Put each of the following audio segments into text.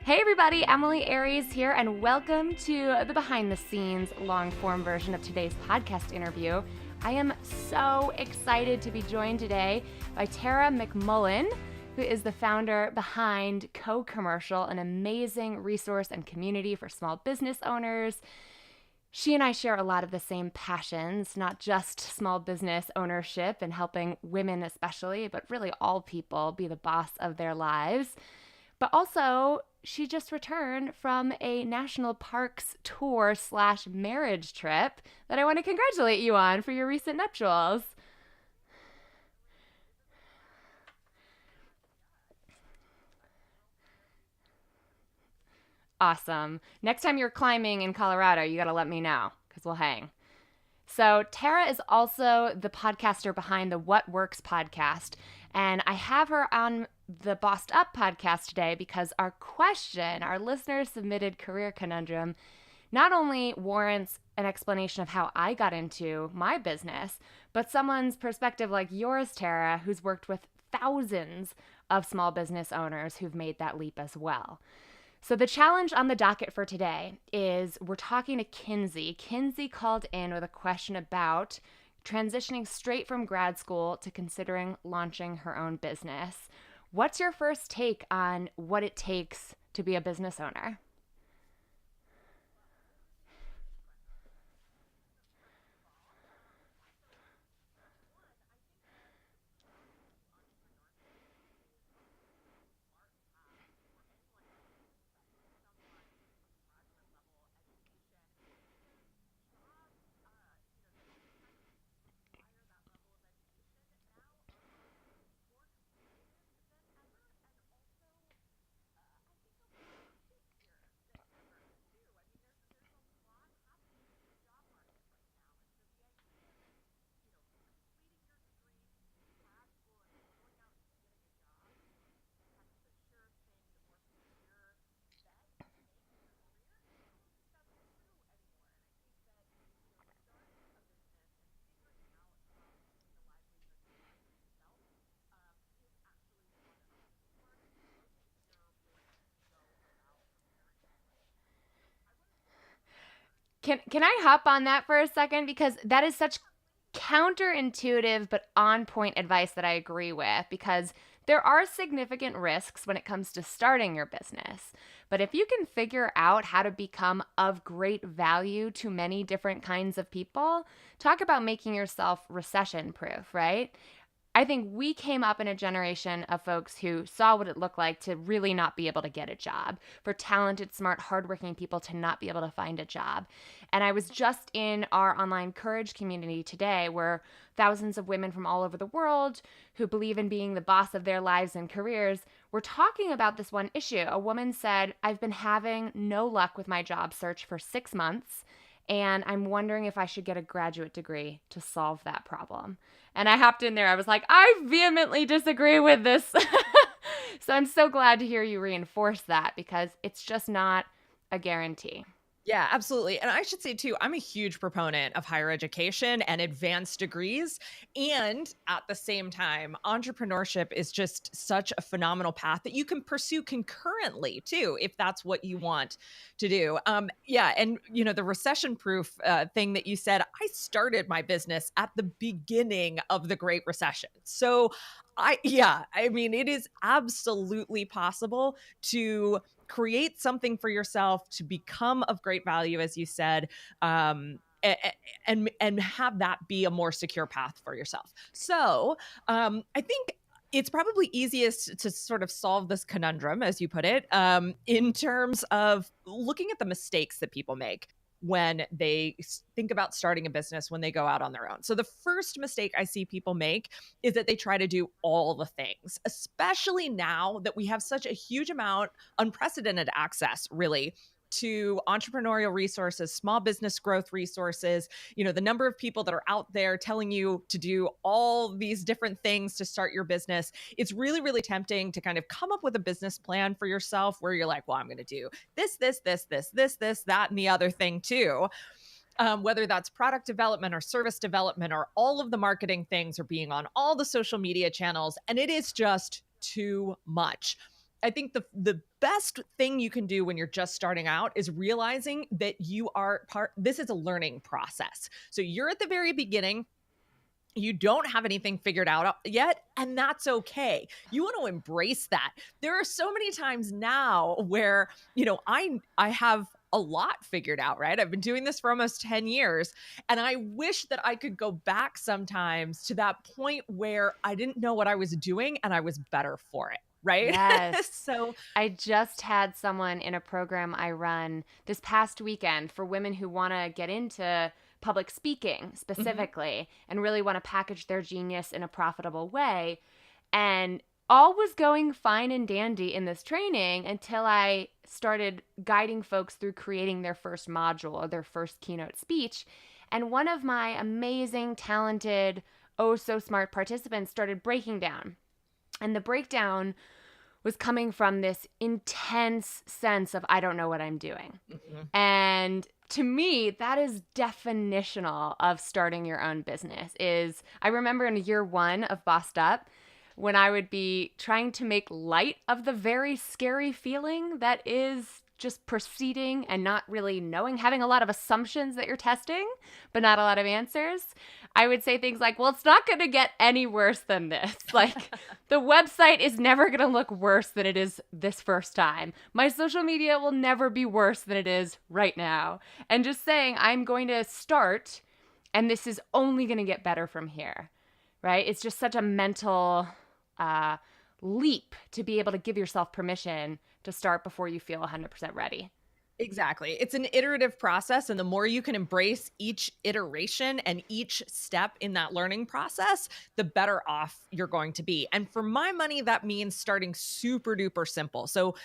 Hey everybody, Emily Aries here, and welcome to the behind the scenes long form version of today's podcast interview. I am so excited to be joined today by Tara McMullin, who is the founder behind Co-Commercial, an amazing resource and community for small business owners. She and I share a lot of the same passions, not just small business ownership and helping women especially, but really all people be the boss of their lives. But also, she just returned from a national parks tour / marriage trip that I want to congratulate you on for your recent nuptials. Awesome. Next time you're climbing in Colorado, you got to let me know because we'll hang. So, Tara is also the podcaster behind the What Works podcast. And I have her on the Bossed Up podcast today because our question, our listener submitted career conundrum, not only warrants an explanation of how I got into my business, but someone's perspective like yours, Tara, who's worked with thousands of small business owners who've made that leap as well. So the challenge on the docket for today is we're talking to Kinsey. Kinsey called in with a question about transitioning straight from grad school to considering launching her own business. What's your first take on what it takes to be a business owner? Can I hop on that for a second? Because that is such counterintuitive but on point advice that I agree with, because there are significant risks when it comes to starting your business. But if you can figure out how to become of great value to many different kinds of people, talk about making yourself recession proof, right? I think we came up in a generation of folks who saw what it looked like to really not be able to get a job, for talented, smart, hardworking people to not be able to find a job. And I was just in our online courage community today where thousands of women from all over the world who believe in being the boss of their lives and careers were talking about this one issue. A woman said, I've been having no luck with my job search for 6 months, and I'm wondering if I should get a graduate degree to solve that problem. And I hopped in there. I was like, I vehemently disagree with this. So I'm so glad to hear you reinforce that because it's just not a guarantee. Yeah, absolutely. And I should say too, I'm a huge proponent of higher education and advanced degrees. And at the same time, entrepreneurship is just such a phenomenal path that you can pursue concurrently too, if that's what you want to do. Yeah. And, the recession proof thing that you said, I started my business at the beginning of the Great Recession. So it is absolutely possible to create something for yourself to become of great value, as you said, and have that be a more secure path for yourself. So I think it's probably easiest to sort of solve this conundrum, as you put it, in terms of looking at the mistakes that people make when they think about starting a business, when they go out on their own. So the first mistake I see people make is that they try to do all the things, especially now that we have such a huge amount, unprecedented access, really, to entrepreneurial resources, small business growth resources, the number of people that are out there telling you to do all these different things to start your business. It's really, really tempting to kind of come up with a business plan for yourself where you're like, well, I'm going to do this, that, and the other thing too. Whether that's product development or service development or all of the marketing things or being on all the social media channels. And it is just too much. I think the best thing you can do when you're just starting out is realizing that you are part this is a learning process. So you're at the very beginning, you don't have anything figured out yet, and that's okay. You want to embrace that. There are so many times now where, I have a lot figured out, right? I've been doing this for almost 10 years, and I wish that I could go back sometimes to that point where I didn't know what I was doing and I was better for it, right? Yes. So, I just had someone in a program I run this past weekend for women who want to get into public speaking mhm. specifically and really want to package their genius in a profitable way. And all was going fine and dandy in this training until I started guiding folks through creating their first module or their first keynote speech. And one of my amazing, talented, oh so smart participants started breaking down. And the breakdown was coming from this intense sense of, I don't know what I'm doing. Mhm. And to me, that is definitional of starting your own business. Is I remember in year 1 of Bossed Up, when I would be trying to make light of the very scary feeling that is just proceeding and not really knowing, having a lot of assumptions that you're testing, but not a lot of answers. I would say things like, well, it's not going to get any worse than this. Like, the website is never going to look worse than it is this first time. My social media will never be worse than it is right now. And just saying, I'm going to start, and this is only going to get better from here, right? It's just such a mental uh, leap to be able to give yourself permission to start before you feel 100% ready. Exactly. It's an iterative process. And the more you can embrace each iteration and each step in that learning process, the better off you're going to be. And for my money, that means starting super duper simple. So,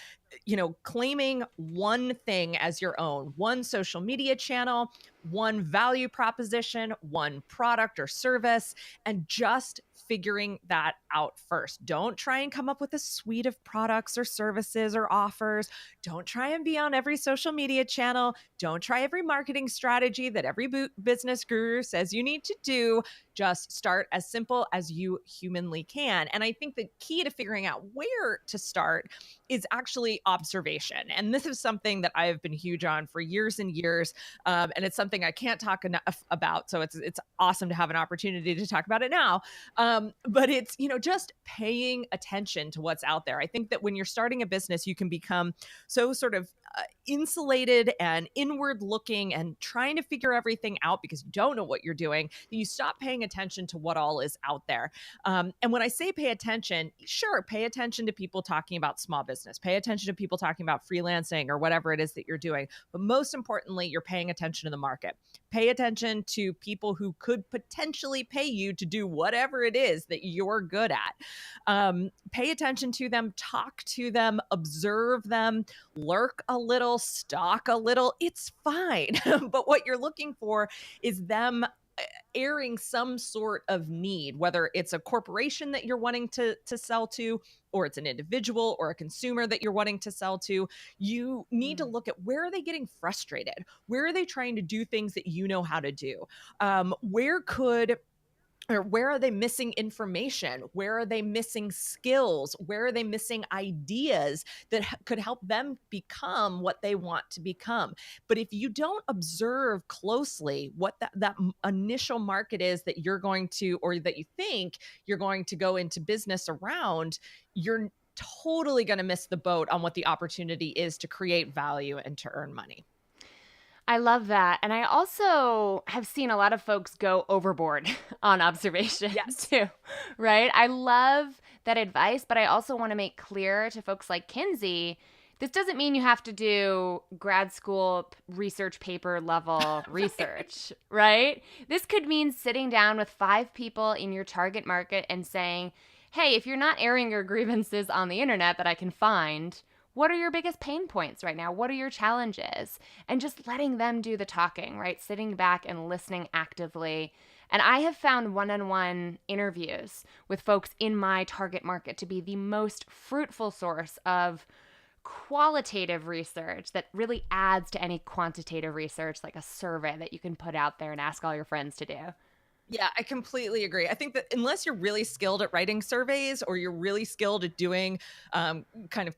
claiming one thing as your own, one social media channel, one value proposition, one product or service, and just figuring that out first. Don't try and come up with a suite of products or services or offers. Don't try and be on every social media channel. Don't try every marketing strategy that every business guru says you need to do. Just start as simple as you humanly can. And I think the key to figuring out where to start is actually observation. And this is something that I have been huge on for years and years. And it's something I can't talk enough about. So it's awesome to have an opportunity to talk about it now. But it's, just paying attention to what's out there. I think that when you're starting a business, you can become so sort of insulated and inward looking and trying to figure everything out because you don't know what you're doing, you stop paying attention to what all is out there. And when I say pay attention, sure, pay attention to people talking about small business, pay attention to people talking about freelancing or whatever it is that you're doing. But most importantly, you're paying attention to the market. Pay attention to people who could potentially pay you to do whatever it is that you're good at. Pay attention to them, talk to them, observe them, lurk a little, stalk a little. It's fine. But what you're looking for is them airing some sort of need, whether it's a corporation that you're wanting to sell to, or it's an individual or a consumer that you're wanting to sell to. You need to Mm. look at where are they getting frustrated? Where are they trying to do things that you know how to do? Where could or where are they missing information? Where are they missing skills? Where are they missing ideas that could help them become what they want to become? But if you don't observe closely what that initial market is that you're going to, or that you think you're going to go into business around, you're totally going to miss the boat on what the opportunity is to create value and to earn money. I love that. And I also have seen a lot of folks go overboard on observation Yes. too, right? I love that advice, but I also want to make clear to folks like Kinsey, this doesn't mean you have to do grad school research paper level Right. research, right? This could mean sitting down with 5 people in your target market and saying, hey, if you're not airing your grievances on the internet that I can find, what are your biggest pain points right now? What are your challenges? And just letting them do the talking, right? Sitting back and listening actively. And I have found one on one interviews with folks in my target market to be the most fruitful source of qualitative research that really adds to any quantitative research, like a survey that you can put out there and ask all your friends to do. Yeah, I completely agree. I think that unless you're really skilled at writing surveys or you're really skilled at doing um, kind of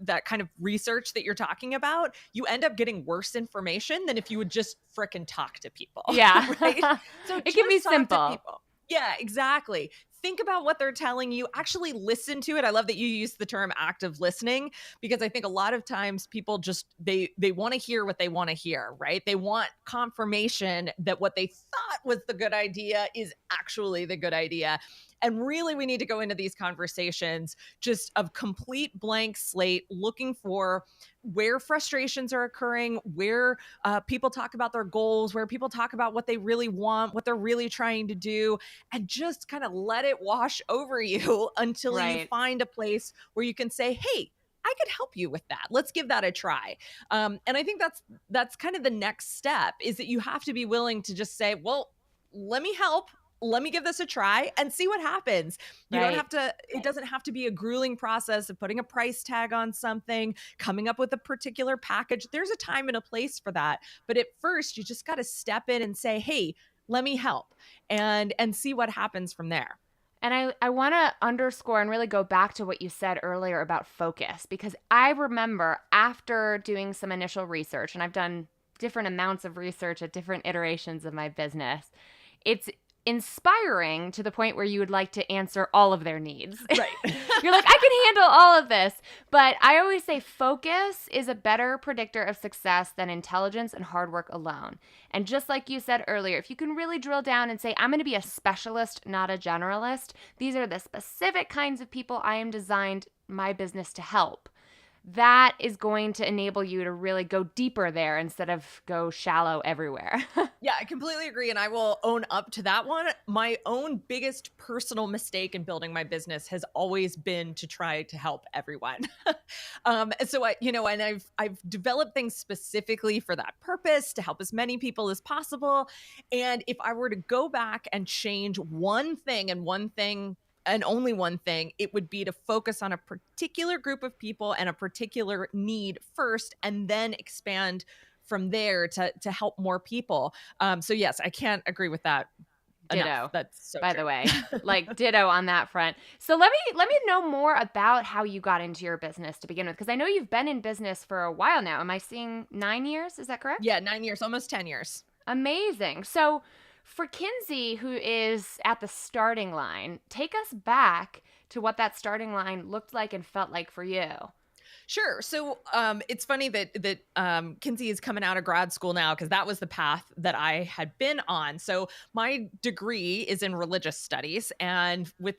that kind of research that you're talking about, you end up getting worse information than if you would just frickin' talk to people, right? Yeah. So It can be just talk to simple. people. Yeah, exactly. Think about what they're telling you. Actually listen to it. I love that you use the term active listening because I think a lot of times people just they want to hear what they want to hear, right? They want confirmation that what they thought was the good idea is actually the good idea. And really we need to go into these conversations just of complete blank slate, looking for where frustrations are occurring, where people talk about their goals, where people talk about what they really want, what they're really trying to do, and just kind of let it wash over you until you Right. find a place where you can say, hey, I could help you with that. Let's give that a try. And I think that's kind of the next step is that you have to be willing to just say, well, let me help. Let me give this a try and see what happens. You don't Right. have to, it doesn't have to be a grueling process of putting a price tag on something, coming up with a particular package. There's a time and a place for that. But at first, you just got to step in and say, hey, let me help and see what happens from there. And I want to underscore and really go back to what you said earlier about focus, because I remember after doing some initial research, and I've done different amounts of research at different iterations of my business, it's inspiring to the point where you would like to answer all of their needs. Right. You're like, I can handle all of this. But I always say focus is a better predictor of success than intelligence and hard work alone. And just like you said earlier, if you can really drill down and say, I'm going to be a specialist, not a generalist, these are the specific kinds of people I am designed my business to help. That is going to enable you to really go deeper there instead of go shallow everywhere. Yeah, I completely agree. And I will own up to that one. My own biggest personal mistake in building my business has always been to try to help everyone. And so and I've developed things specifically for that purpose to help as many people as possible. And if I were to go back and change one thing and only one thing, it would be to focus on a particular group of people and a particular need first, and then expand from there to help more people. So yes, I can't agree with that enough. Ditto, That's so by the way. true. Like ditto on that front. So let me know more about how you got into your business to begin with, because I know you've been in business for a while now. Am I seeing 9 years? Is that correct? Yeah, 9 years, almost 10 years. Amazing. So for Kinsey, who is at the starting line, take us back to what that starting line looked like and felt like for you. Sure. So it's funny that Kinsey is coming out of grad school now because that was the path that I had been on. So my degree is in religious studies, and with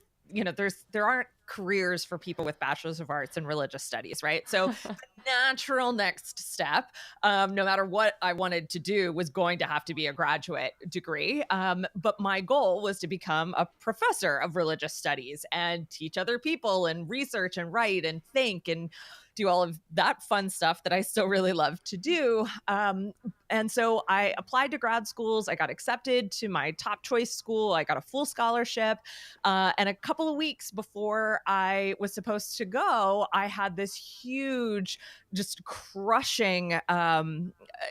there aren't careers for people with bachelors of arts in religious studies, right? So the natural next step, no matter what I wanted to do, was going to have to be a graduate degree. But my goal was to become a professor of religious studies and teach other people and research and write and think and do all of that fun stuff that I still really love to do. And so I applied to grad schools. I got accepted to my top choice school. I got a full scholarship. And a couple of weeks before I was supposed to go, I had this huge, just crushing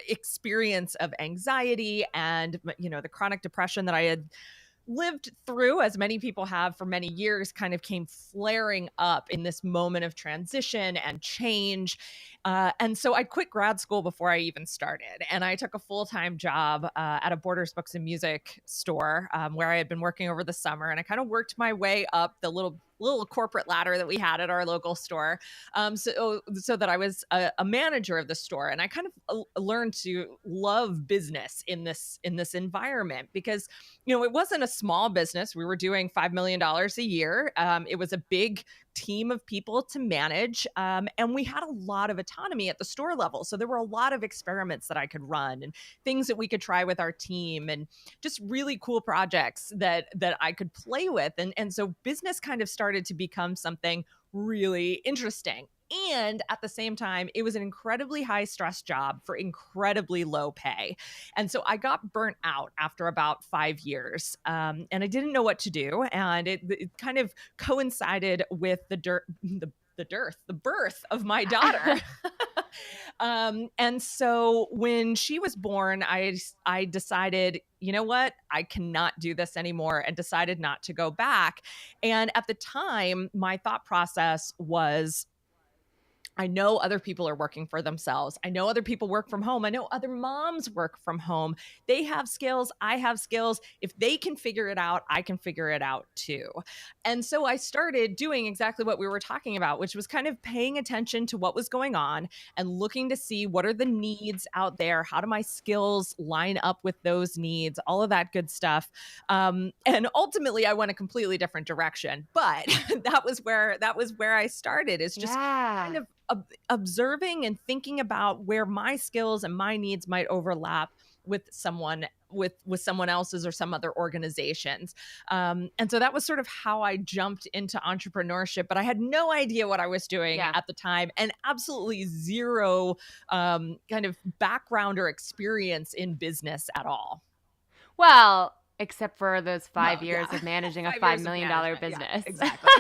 experience of anxiety and, the chronic depression that I had lived through, as many people have for many years, kind of came flaring up in this moment of transition and change. And so I quit grad school before I even started. And I took a full-time job at a Borders Books and Music store where I had been working over the summer. And I kind of worked my way up the little corporate ladder that we had at our local store, so that I was a manager of the store. And I kind of learned to love business in this environment because it wasn't a small business. We were doing $5 million a year. It was a big team of people to manage. And we had a lot of autonomy at the store level. So there were a lot of experiments that I could run and things that we could try with our team and just really cool projects that I could play with. And so business kind of started to become something really interesting. And at the same time, it was an incredibly high stress job for incredibly low pay. And so I got burnt out after about 5 years. And I didn't know what to do. And it kind of coincided with the birth of my daughter. And so when she was born, I decided, you know what, I cannot do this anymore, and decided not to go back. And at the time, my thought process was, I know other people are working for themselves. I know other people work from home. I know other moms work from home. They have skills. I have skills. If they can figure it out, I can figure it out too. And so I started doing exactly what we were talking about, which was kind of paying attention to what was going on and looking to see what are the needs out there. How do my skills line up with those needs? All of that good stuff. And ultimately, I went a completely different direction. But that was where I started. Is just Yeah. kind of observing and thinking about where my skills and my needs might overlap with someone else's or some other organizations. And so that was sort of how I jumped into entrepreneurship, but I had no idea what I was doing Yeah. at the time, and absolutely zero kind of background or experience in business at all. Well, except for those 5 Well, years yeah. of managing a 5 $5 years of million management. Yeah, business. exactly.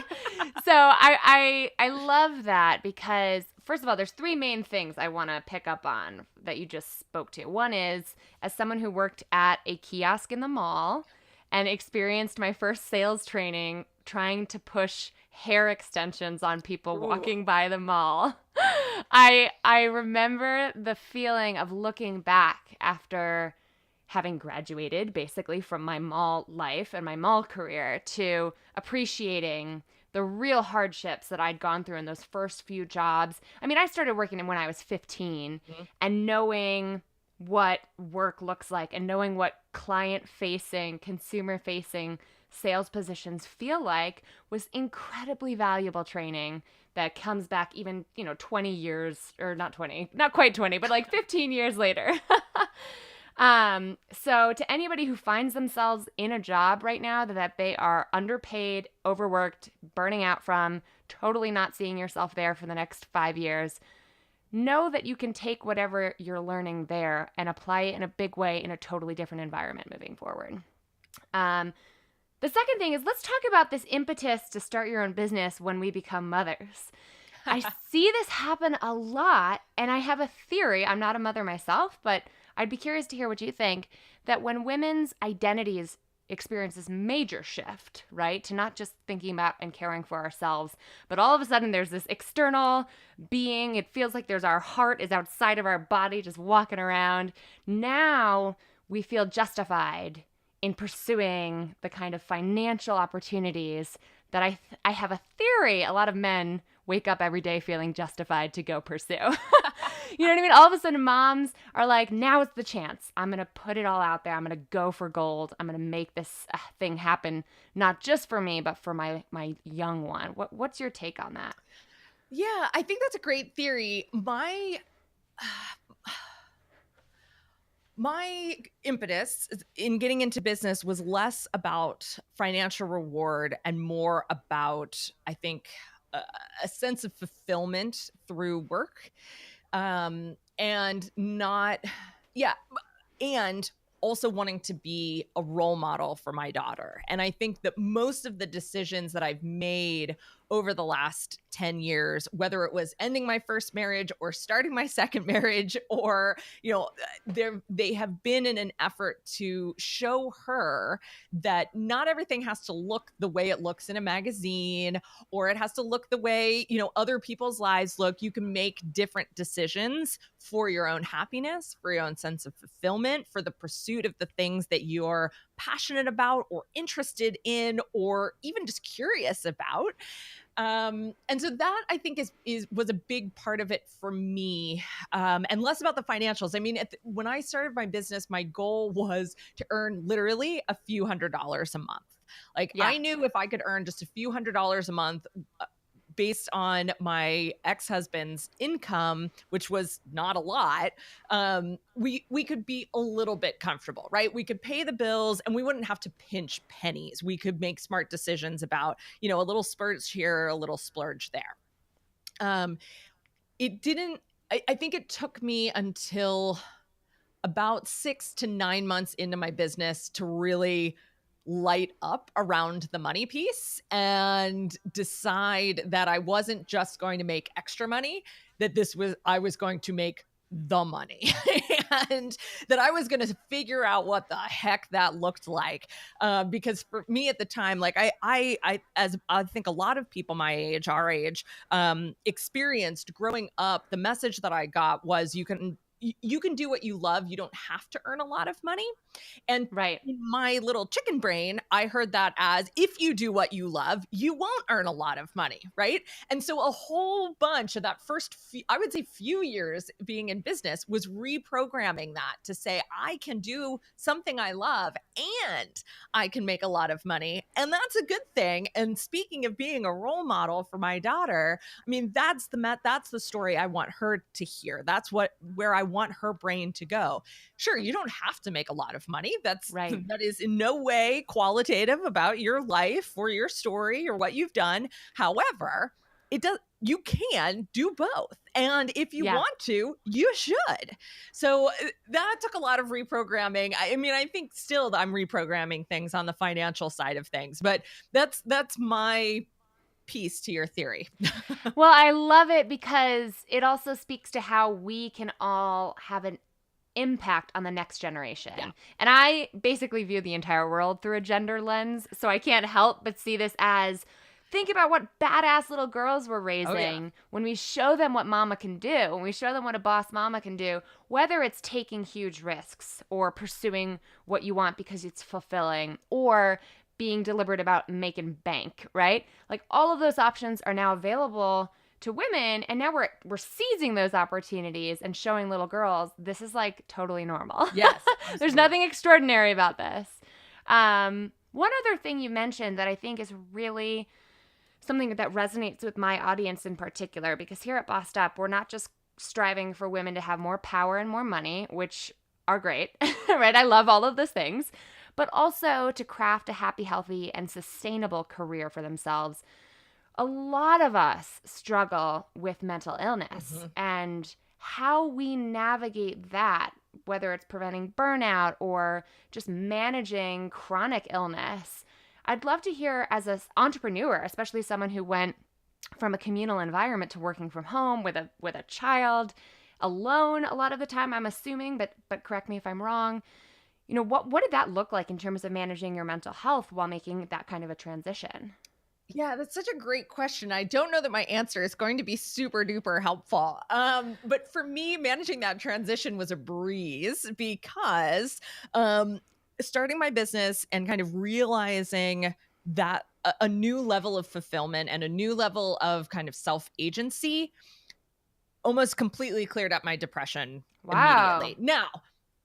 So I love that because first of all, there's three main things I want to pick up on that you just spoke to. One is, as someone who worked at a kiosk in the mall and experienced my first sales training trying to push hair extensions on people Ooh. walking by the mall. I remember the feeling of looking back after having graduated basically from my mall life and my mall career to appreciating the real hardships that I'd gone through in those first few jobs. I mean, I started working when I was 15, Mhm. and knowing what work looks like and knowing what client facing, consumer facing sales positions feel like was incredibly valuable training that comes back even, 20 years, or not 20, not quite 20, but like 15 years later. So to anybody who finds themselves in a job right now that they are underpaid, overworked, burning out from, totally not seeing yourself there for the next 5 years, know that you can take whatever you're learning there and apply it in a big way in a totally different environment moving forward. Um, the second thing is, let's talk about this impetus to start your own business when we become mothers. I see this happen a lot, and I have a theory. I'm not a mother myself, but I'd be curious to hear what you think, that when women's identities experience this major shift, right, to not just thinking about and caring for ourselves, but all of a sudden there's this external being. It feels like our heart is outside of our body just walking around. Now we feel justified in pursuing the kind of financial opportunities that I have a theory a lot of men wake up every day feeling justified to go pursue. You know what I mean? All of a sudden, moms are like, now is the chance. I'm going to put it all out there. I'm going to go for gold. I'm going to make this thing happen, not just for me, but for my young one. What's your take on that? Yeah, I think that's a great theory. My impetus in getting into business was less about financial reward and more about, I think, a sense of fulfillment through work. And not, yeah, and also wanting to be a role model for my daughter. And I think that most of the decisions that I've made over the last 10 years, whether it was ending my first marriage or starting my second marriage, or, they have been in an effort to show her that not everything has to look the way it looks in a magazine, or it has to look the way, other people's lives look. You can make different decisions for your own happiness, for your own sense of fulfillment, for the pursuit of the things that you're passionate about or interested in, or even just curious about. And so that, I think, was a big part of it for me, and less about the financials. I mean, when I started my business, my goal was to earn literally a few $100s a month. Like, Yeah. I knew if I could earn just a few $100s a month, based on my ex-husband's income, which was not a lot, we could be a little bit comfortable, right? We could pay the bills and we wouldn't have to pinch pennies. We could make smart decisions about, a little splurge here, a little splurge there. It didn't, I think it took me until about 6 to 9 months into my business to really light up around the money piece and decide that I wasn't just going to make extra money, that I was going to make the money and that I was going to figure out what the heck that looked like. Because for me at the time, like as I think a lot of people my age, our age, experienced growing up, the message that I got was you can do what you love. You don't have to earn a lot of money. And Right. in my little chicken brain, I heard that as if you do what you love, you won't earn a lot of money, right? And so a whole bunch of that first, I would say, few years being in business was reprogramming that to say, I can do something I love and I can make a lot of money. And that's a good thing. And speaking of being a role model for my daughter, I mean, that's the story I want her to hear. That's where I want her brain to go. Sure, you don't have to make a lot of money. Right. That is in no way qualitative about your life or your story or what you've done. However, you can do both. And if you Yeah. want to, you should. So that took a lot of reprogramming. I mean, I think still that I'm reprogramming things on the financial side of things, but that's my piece to your theory. Well, I love it because it also speaks to how we can all have an impact on the next Yeah. generation. And I basically view the entire world through a gender lens. So I can't help but see this as think about what badass little girls we're Oh yeah. raising when we show them what mama can do, when we show them what a boss mama can do, whether it's taking huge risks or pursuing what you want because it's fulfilling or being deliberate about making bank, right? Like all of those options are now available to women, and now we're seizing those opportunities and showing little girls this is like totally normal. Yes. There's Absolutely. nothing extraordinary about this. One other thing you mentioned that I think is really something that resonates with my audience in particular, because here at Bossed Up, we're not just striving for women to have more power and more money, which are great, right? I love all of those things, but also to craft a happy, healthy, and sustainable career for themselves. A lot of us struggle with mental illness, Mhm. and how we navigate that, whether it's preventing burnout or just managing chronic illness. I'd love to hear as an entrepreneur, especially someone who went from a communal environment to working from home with a child alone a lot of the time, I'm assuming, but correct me if I'm wrong. What did that look like in terms of managing your mental health while making that kind of a transition? Yeah, that's such a great question. I don't know that my answer is going to be super duper helpful. But for me, managing that transition was a breeze because um, starting my business and kind of realizing that a new level of fulfillment and a new level of kind of self agency almost completely cleared up my depression Wow. immediately. Now,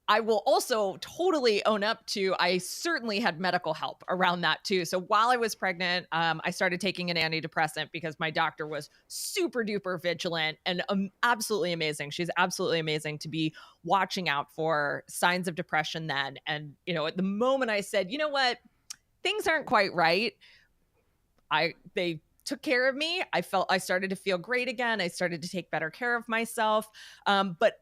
I will also totally own up to I certainly had medical help around that too. So while I was pregnant, I started taking an antidepressant because my doctor was super duper vigilant and absolutely amazing. She's absolutely amazing to be watching out for signs of depression then. And, at the moment I said, you know what, things aren't quite right, they took care of me. I started to feel great again. I started to take better care of myself. But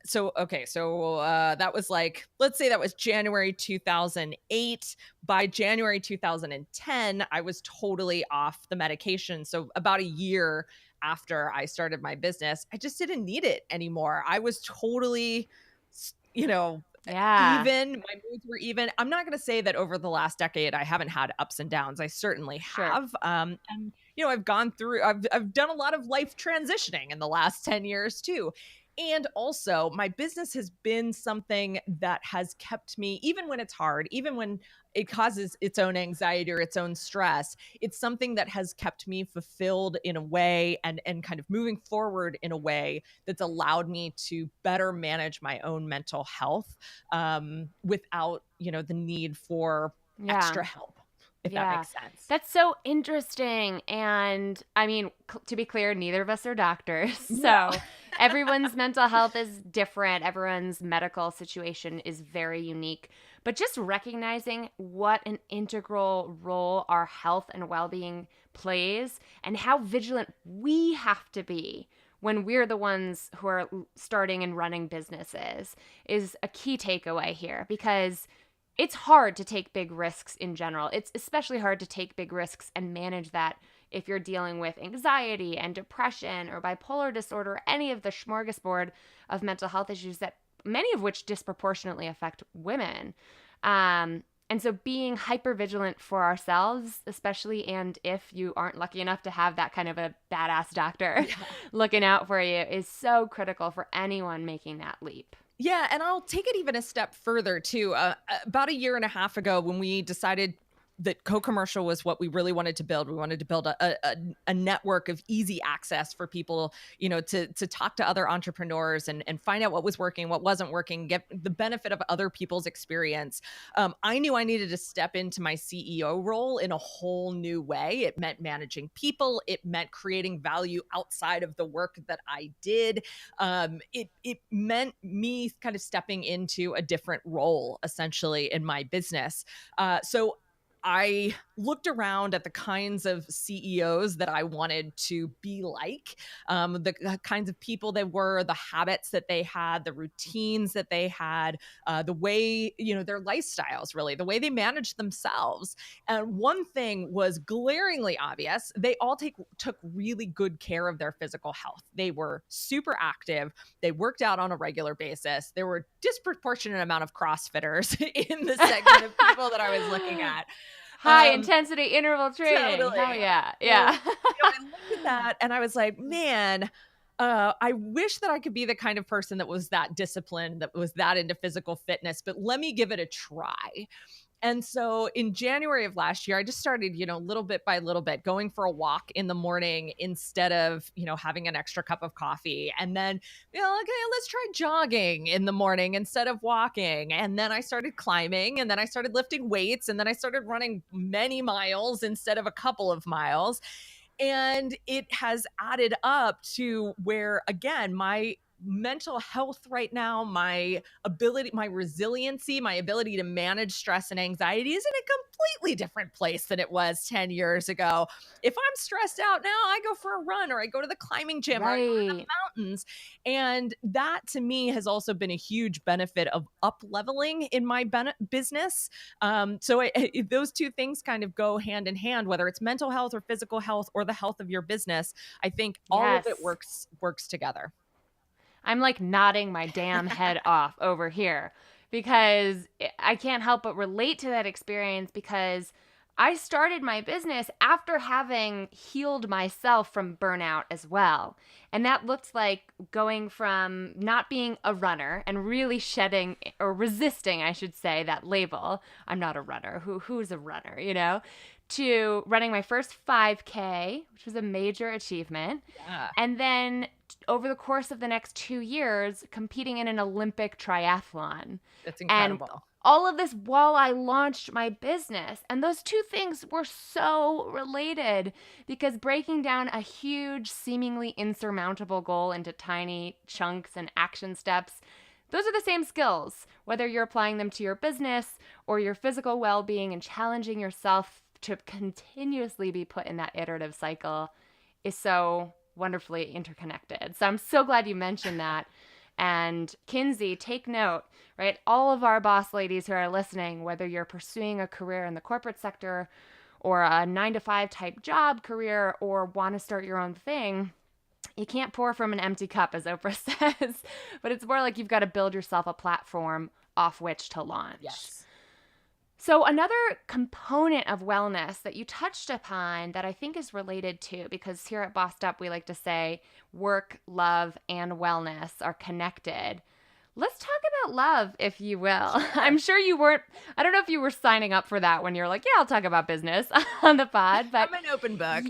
so okay, so that was like, let's say that was January 2008. By January 2010, I was totally off the medication. So about a year after I started my business, I just didn't need it anymore. I was totally, you know, Yeah, even. My moods were even. I'm not going to say that over the last decade I haven't had ups and downs. I certainly sure. have. And I've gone through. I've done a lot of life transitioning in the last 10 years too. And also, my business has been something that has kept me, even when it's hard, even when it causes its own anxiety or its own stress, it's something that has kept me fulfilled in a way and kind of moving forward in a way that's allowed me to better manage my own mental health without, the need for Yeah. extra help, if that Yeah. makes sense. That's so interesting. And I mean, to be clear, neither of us are doctors. No. So everyone's mental health is different. Everyone's medical situation is very unique. But just recognizing what an integral role our health and well being plays and how vigilant we have to be when we're the ones who are starting and running businesses is a key takeaway here, because it's hard to take big risks in general. It's especially hard to take big risks and manage that if you're dealing with anxiety and depression or bipolar disorder, any of the smorgasbord of mental health issues that many of which disproportionately affect women. And so being hyper vigilant for ourselves, especially and if you aren't lucky enough to have that kind of a badass doctor looking out for you, is so critical for anyone making that leap. Yeah, and I'll take it even a step further too. About a year and a half ago, when we decided that co-commercial was what we really wanted to build, we wanted to build a network of easy access for people, to talk to other entrepreneurs and find out what was working, what wasn't working, get the benefit of other people's experience. I knew I needed to step into my CEO role in a whole new way. It meant managing people. It meant creating value outside of the work that I did. It meant me kind of stepping into a different role, essentially, in my business. So I looked around at the kinds of CEOs that I wanted to be like, the kinds of people they were, the habits that they had, the routines that they had, the way, their lifestyles, really, the way they managed themselves. And one thing was glaringly obvious. They all took really good care of their physical health. They were super active. They worked out on a regular basis. There were a disproportionate amount of CrossFitters in the segment of people that I was looking at. High intensity interval training. Totally. Hell yeah. Yeah. I looked at that and I was like, man, I wish that I could be the kind of person that was that disciplined, that was that into physical fitness, but let me give it a try. And so in January of last year, I just started, little bit by little bit, going for a walk in the morning instead of, having an extra cup of coffee. And then, okay, let's try jogging in the morning instead of walking. And then I started climbing, and then I started lifting weights, and then I started running many miles instead of a couple of miles. And it has added up to where, again, my mental health right now, my ability, my resiliency, my ability to manage stress and anxiety is in a completely different place than it was 10 years ago. If I'm stressed out now, I go for a run, or I go to the climbing gym, or I go to the mountains. And that to me has also been a huge benefit of up leveling in my business. So those two things kind of go hand in hand, whether it's mental health or physical health or the health of your business. I think all of it works together. I'm like nodding my damn head off over here because I can't help but relate to that experience, because I started my business after having healed myself from burnout as well. And that looked like going from not being a runner and really shedding, or resisting, I should say, that label. I'm not a runner. Who's a runner, to running my first 5K, which was a major achievement. Yeah. And then over the course of the next 2 years, competing in an Olympic triathlon. That's incredible. And all of this while I launched my business. And those two things were so related, because breaking down a huge, seemingly insurmountable goal into tiny chunks and action steps, those are the same skills, whether you're applying them to your business or your physical well-being, and challenging yourself to continuously be put in that iterative cycle is so wonderfully interconnected. So I'm so glad you mentioned that. And Kinsey, take note, right? All of our boss ladies who are listening, whether you're pursuing a career in the corporate sector or a 9-to-5 type job career, or want to start your own thing, you can't pour from an empty cup, as Oprah says, but it's more like you've got to build yourself a platform off which to launch. Yes. So another component of wellness that you touched upon that I think is related to, because here at Bossed Up, we like to say work, love, and wellness are connected. Let's talk about love, if you will. I'm sure you weren't, I don't know if you were signing up for that when you're like, yeah, I'll talk about business on the pod. But I'm an open book.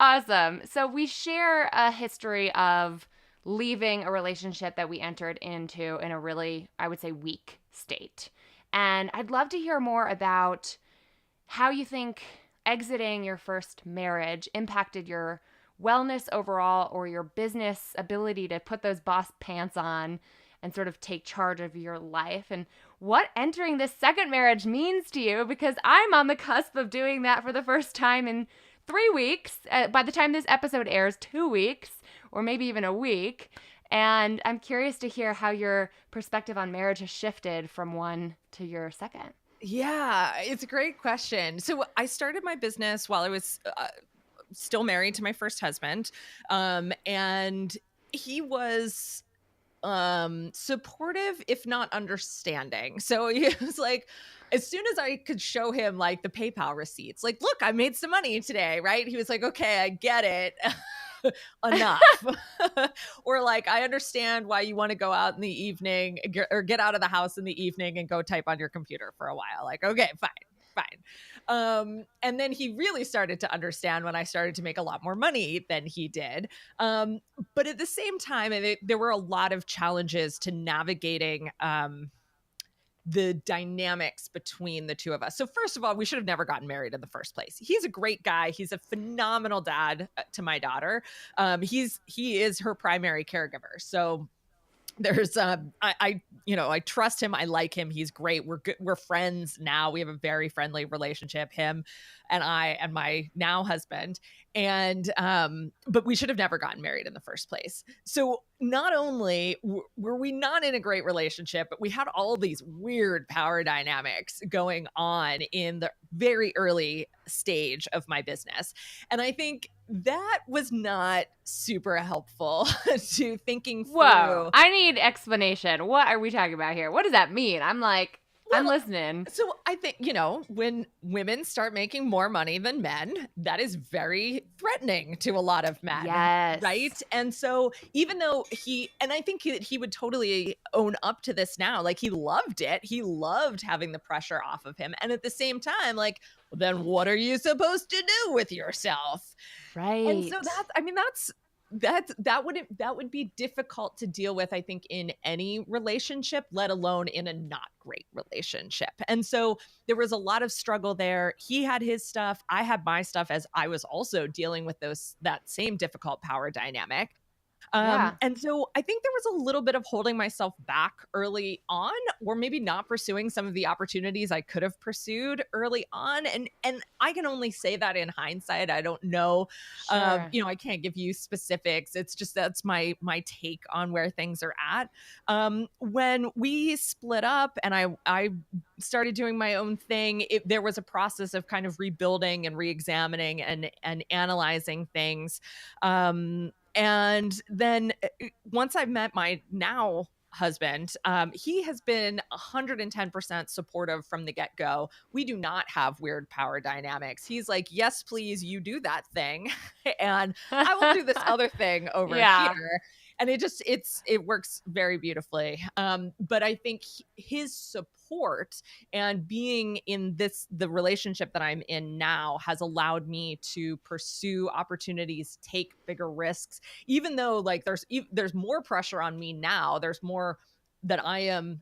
Awesome. So we share a history of leaving a relationship that we entered into in a really, I would say, weak state. And I'd love to hear more about how you think exiting your first marriage impacted your wellness overall, or your business ability to put those boss pants on and sort of take charge of your life, and what entering this second marriage means to you, because I'm on the cusp of doing that for the first time in 3 weeks. By the time this episode airs, 2 weeks, or maybe even a week. And I'm curious to hear how your perspective on marriage has shifted from one to your second. Yeah, it's a great question. So I started my business while I was still married to my first husband. And he was supportive, if not understanding. So he was like, as soon as I could show him like the PayPal receipts, like, look, I made some money today, right? He was like, okay, I get it. Enough. Or like, I understand why you want to go out in the evening or get out of the house in the evening and go type on your computer for a while. Like, okay, fine. And then he really started to understand when I started to make a lot more money than he did. But at the same time, there were a lot of challenges to navigating the dynamics between the two of us. So first of all, we should have never gotten married in the first place. He's a great guy. He's a phenomenal dad to my daughter. He is her primary caregiver. So there's I trust him. I like him. He's great. We're good. We're friends now. We have a very friendly relationship, him and I and my now husband. And but we should have never gotten married in the first place. So not only were we not in a great relationship, but we had all these weird power dynamics going on in the very early stage of my business. And I think that was not super helpful to thinking Whoa, through. I need explanation. What are we talking about here? What does that mean? I'm like, I'm listening. So I think, when women start making more money than men, that is very threatening to a lot of men. Yes. Right. And so even though I think he would totally own up to this now, like he loved it. He loved having the pressure off of him. And at the same time, like, well, then what are you supposed to do with yourself? Right. And so that would be difficult to deal with, I think, in any relationship, let alone in a not great relationship. And so there was a lot of struggle there. He had his stuff, I had my stuff, as I was also dealing with that same difficult power dynamic. Yeah. And so I think there was a little bit of holding myself back early on, or maybe not pursuing some of the opportunities I could have pursued early on. And I can only say that in hindsight. I don't know. Sure. I can't give you specifics. It's just that's my take on where things are at. When we split up and I started doing my own thing, there was a process of kind of rebuilding and re-examining and analyzing things. And then once I met my now husband, he has been 110% supportive from the get-go. We do not have weird power dynamics. He's like, yes, please, you do that thing. And I will do this other thing over here. And it works very beautifully. But I think his support and being in the relationship that I'm in now has allowed me to pursue opportunities, take bigger risks, even though like there's more pressure on me now. There's more that I am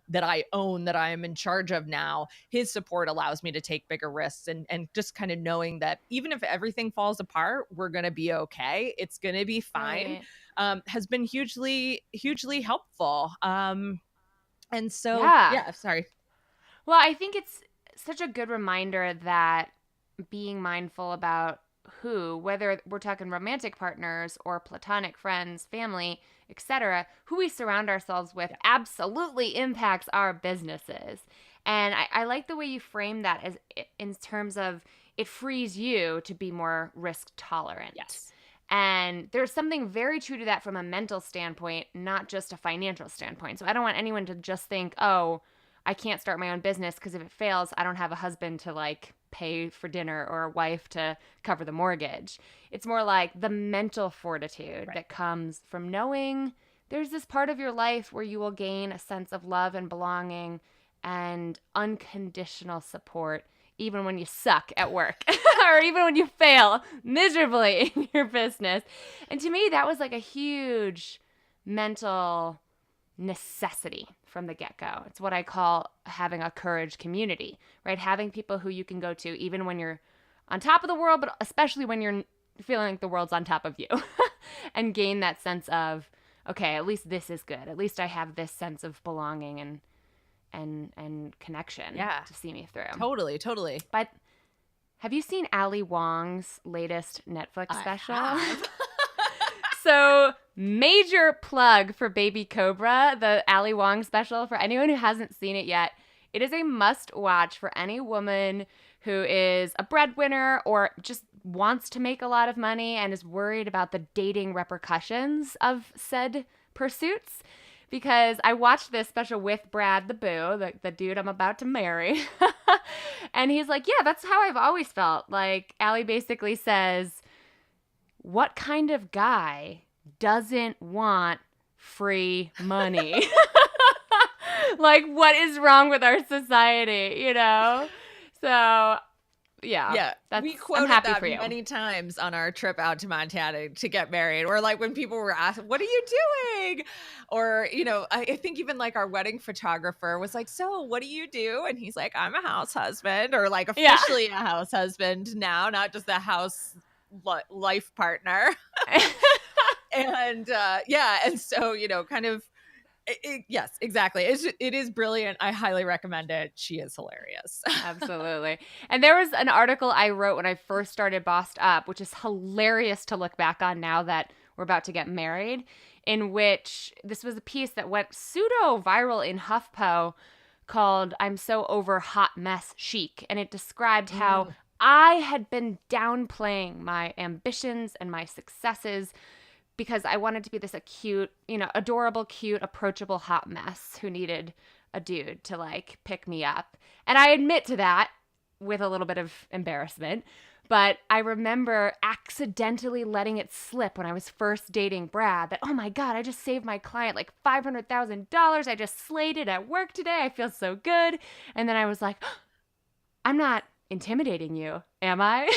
in charge of now. His support allows me to take bigger risks and just kind of knowing that even if everything falls apart, we're going to be okay. It's going to be fine. Right. Has been hugely, hugely helpful. And so, Yeah. sorry. Well, I think it's such a good reminder that being mindful about whether we're talking romantic partners or platonic friends, family, etc., who we surround ourselves with absolutely impacts our businesses. And I like the way you frame that as in terms of it frees you to be more risk tolerant. Yes. And there's something very true to that from a mental standpoint, not just a financial standpoint. So I don't want anyone to just think, oh, I can't start my own business because if it fails, I don't have a husband to like pay for dinner or a wife to cover the mortgage. It's more like the mental fortitude that comes from knowing there's this part of your life where you will gain a sense of love and belonging and unconditional support, even when you suck at work or even when you fail miserably in your business. And to me, that was like a huge mental necessity from the get-go. It's what I call having a courage community, right? Having people who you can go to even when you're on top of the world, but especially when you're feeling like the world's on top of you and gain that sense of, okay, at least this is good. At least I have this sense of belonging and connection to see me through. Totally. But have you seen Ali Wong's latest Netflix special? So major plug for Baby Cobra, the Ali Wong special. For anyone who hasn't seen it yet, It is a must watch for any woman who is a breadwinner or just wants to make a lot of money and is worried about the dating repercussions of said pursuits. Because I watched this special with Brad the Boo, the dude I'm about to marry. And he's like, yeah, that's how I've always felt. Like, Allie basically says, what kind of guy doesn't want free money? Like, what is wrong with our society, you know? So, Yeah, we I'm quoted happy that for you. many times on our trip out to Montana to get married, or like when people were asked, "What are you doing?" Or, I think even like our wedding photographer was like, "So, what do you do?" And he's like, "I'm a house husband," or like Yeah. officially a house husband now, not just a house life partner. And and so kind of. Yes, exactly. It is brilliant. I highly recommend it. She is hilarious. Absolutely. And there was an article I wrote when I first started Bossed Up, which is hilarious to look back on now that we're about to get married, in which this was a piece that went pseudo viral in HuffPo called I'm So Over Hot Mess Chic. And it described how I had been downplaying my ambitions and my successes because I wanted to be this cute, adorable, cute, approachable hot mess who needed a dude to like pick me up. And I admit to that with a little bit of embarrassment. But I remember accidentally letting it slip when I was first dating Brad that, oh my God, I just saved my client like $500,000. I just slayed it at work today. I feel so good. And then I was like, I'm not intimidating you, am I?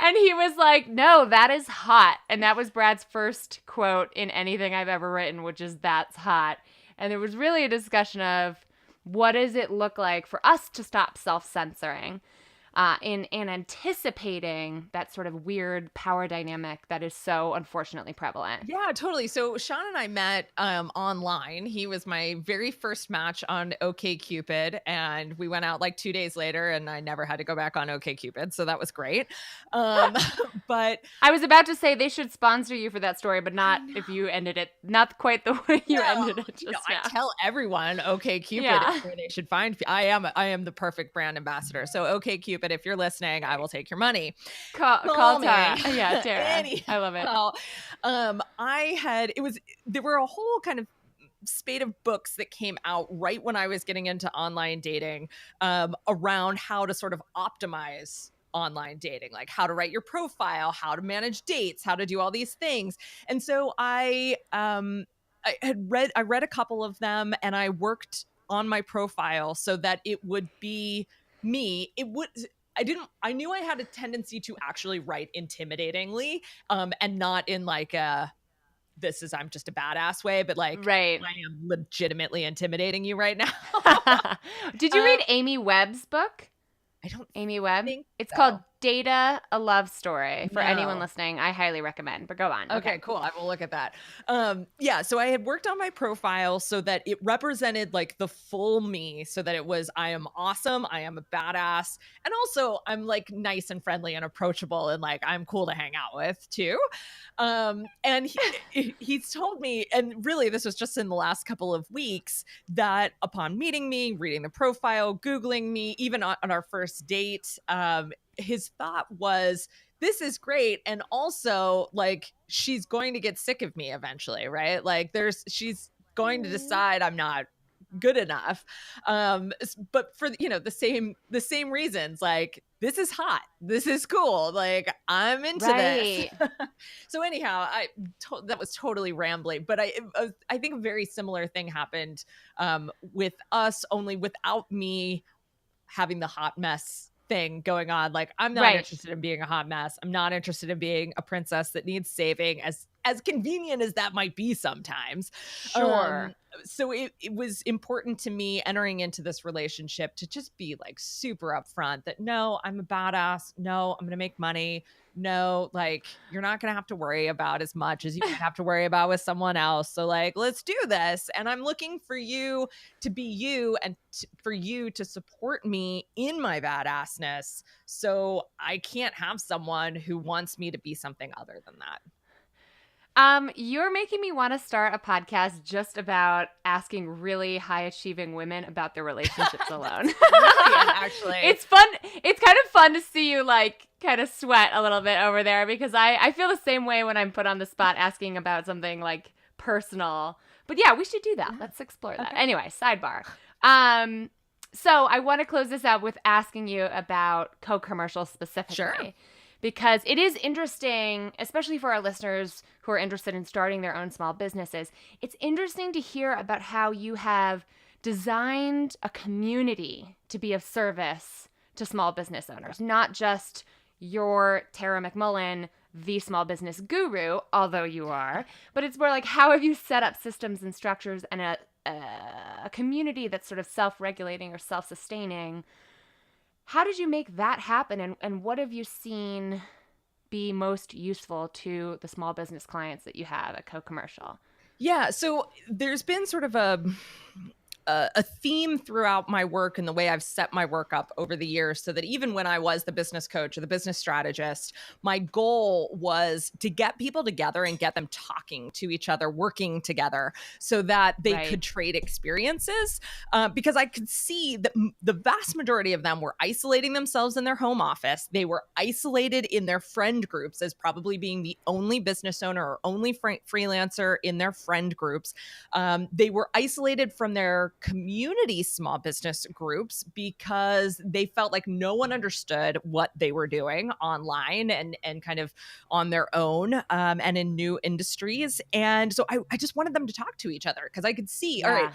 And he was like, no, that is hot. And that was Brad's first quote in anything I've ever written, which is that's hot. And there was really a discussion of what does it look like for us to stop self-censoring in anticipating that sort of weird power dynamic that is so unfortunately prevalent. Yeah, totally. So Sean and I met online. He was my very first match on OkCupid, and we went out like 2 days later, and I never had to go back on OkCupid, so that was great. But I was about to say they should sponsor you for that story, but not if you ended it, not quite the way you ended it. I tell everyone OkCupid is where they should find. I am the perfect brand ambassador. So OkCupid, if you're listening, I will take your money. Call Tara. Yeah, Tara. I love it. There were a whole kind of spate of books that came out right when I was getting into online dating around how to sort of optimize online dating, like how to write your profile, how to manage dates, how to do all these things. And so I read a couple of them, and I worked on my profile so that it would be me. I knew I had a tendency to actually write intimidatingly, and not in like I'm just a badass way, but like, right. I am legitimately intimidating you right now. Did you read Amy Webb's book? I don't Amy Webb. It's so. called Data, a Love Story. For anyone listening, I highly recommend, but go on. Okay, cool. I will look at that. So I had worked on my profile so that it represented like the full me, so that it was, I am awesome, I am a badass, and also I'm like nice and friendly and approachable, and like I'm cool to hang out with too. And he's told me, and really this was just in the last couple of weeks, that upon meeting me, reading the profile, Googling me, even on our first date, his thought was, this is great. And also, like, she's going to get sick of me eventually, right? Like, she's going to decide I'm not good enough. But for, the same reasons, like, this is hot, this is cool, like, I'm into this. So anyhow, that was totally rambling, but I think a very similar thing happened with us, only without me having the hot mess thing going on. Like, I'm not interested in being a hot mess. I'm not interested in being a princess that needs saving, as convenient as that might be sometimes. Sure. So it was important to me entering into this relationship to just be like super upfront that, no, I'm a badass. No, I'm going to make money. No, like, you're not going to have to worry about as much as you might have to worry about with someone else. So like, let's do this. And I'm looking for you to be you, and for you to support me in my badassness. So I can't have someone who wants me to be something other than that. You're making me want to start a podcast just about asking really high achieving women about their relationships alone. Brilliant, actually. It's fun. It's kind of fun to see you like kind of sweat a little bit over there because I feel the same way when I'm put on the spot asking about something like personal. But yeah, we should do that. Let's explore that. Okay. Anyway, sidebar. So I want to close this out with asking you about co-commercials specifically. Sure. Because it is interesting, especially for our listeners who are interested in starting their own small businesses. It's interesting to hear about how you have designed a community to be of service to small business owners, not just your Tara McMullin, the small business guru, although you are, but it's more like how have you set up systems and structures and a community that's sort of self-regulating or self-sustaining. How did you make that happen, and what have you seen be most useful to the small business clients that you have at Co-Commercial? Yeah, so there's been sort of a theme throughout my work and the way I've set my work up over the years, so that even when I was the business coach or the business strategist, my goal was to get people together and get them talking to each other, working together so that they Right. could trade experiences. Because I could see that the vast majority of them were isolating themselves in their home office. They were isolated in their friend groups as probably being the only business owner or only freelancer in their friend groups. They were isolated from their community small business groups because they felt like no one understood what they were doing online and kind of on their own, and in new industries. And so I just wanted them to talk to each other because I could see, all right,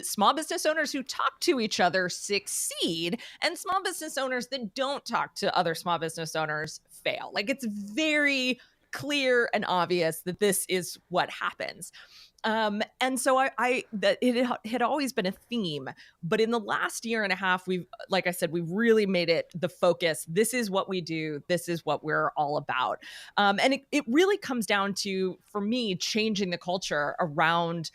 small business owners who talk to each other succeed, and small business owners that don't talk to other small business owners fail. Like, it's very clear and obvious that this is what happens. And so it had always been a theme, but in the last year and a half, like I said, we've really made it the focus. This is what we do. This is what we're all about. And it really comes down to, for me, changing the culture around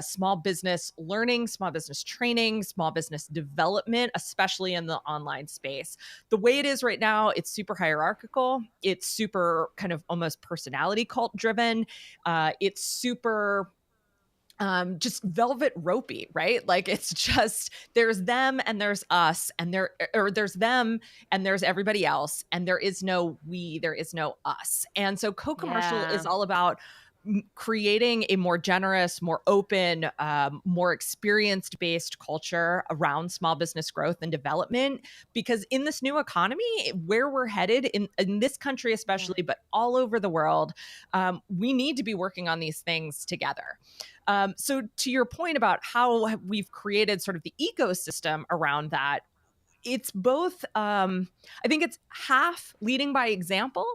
small business learning, small business training, small business development, especially in the online space. The way it is right now, it's super hierarchical. It's super kind of almost personality cult driven. It's super just velvet ropey, right? Like, it's just, there's them and there's us, and there's them and there's everybody else, and there is no we, there is no us. And so Co-Commercial is all about creating a more generous, more open, more experience-based culture around small business growth and development. Because in this new economy, where we're headed in this country especially, but all over the world, we need to be working on these things together. So to your point about how we've created sort of the ecosystem around that, it's both, I think it's half leading by example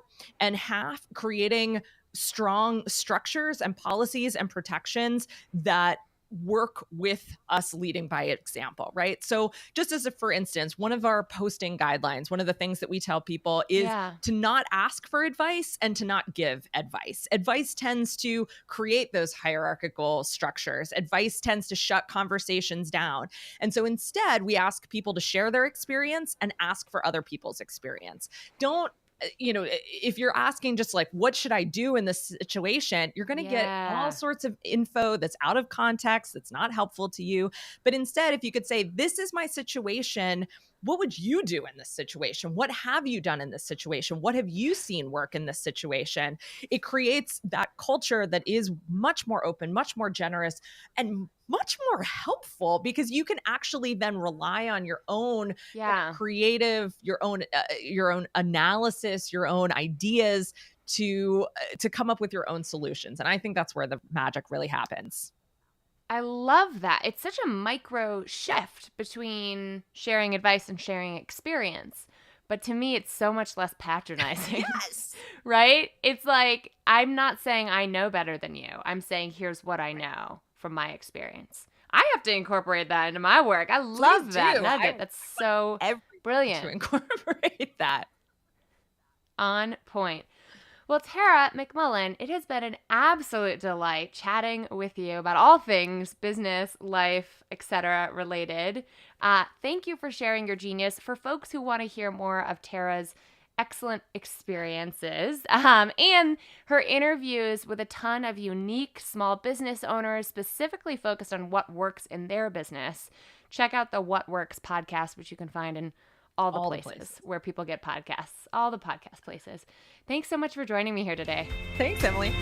and half creating strong structures and policies and protections that work with us leading by example, right? So just as for instance, one of our posting guidelines, one of the things that we tell people is to not ask for advice and to not give advice. Advice tends to create those hierarchical structures. Advice tends to shut conversations down. And so instead, we ask people to share their experience and ask for other people's experience. Don't, if you're asking just like, what should I do in this situation? You're going to get all sorts of info that's out of context, that's not helpful to you. But instead, if you could say, this is my situation, what would you do in this situation? What have you done in this situation? What have you seen work in this situation? It creates that culture that is much more open, much more generous, and much more helpful, because you can actually then rely on your own creative, your own analysis, your own ideas to come up with your own solutions. And I think that's where the magic really happens. I love that. It's such a micro shift between sharing advice and sharing experience. But to me, it's so much less patronizing. Yes. Right? It's like, I'm not saying I know better than you. I'm saying, here's what I know from my experience. I have to incorporate that into my work. I love that nugget. That's so brilliant. To incorporate that. On point. Well, Tara McMullin, it has been an absolute delight chatting with you about all things business, life, etc. related. Thank you for sharing your genius. For folks who want to hear more of Tara's excellent experiences and her interviews with a ton of unique small business owners specifically focused on what works in their business. Check out the What Works podcast, which you can find in all the places where people get podcasts, all the podcast places. Thanks so much for joining me here today. Thanks, Emily.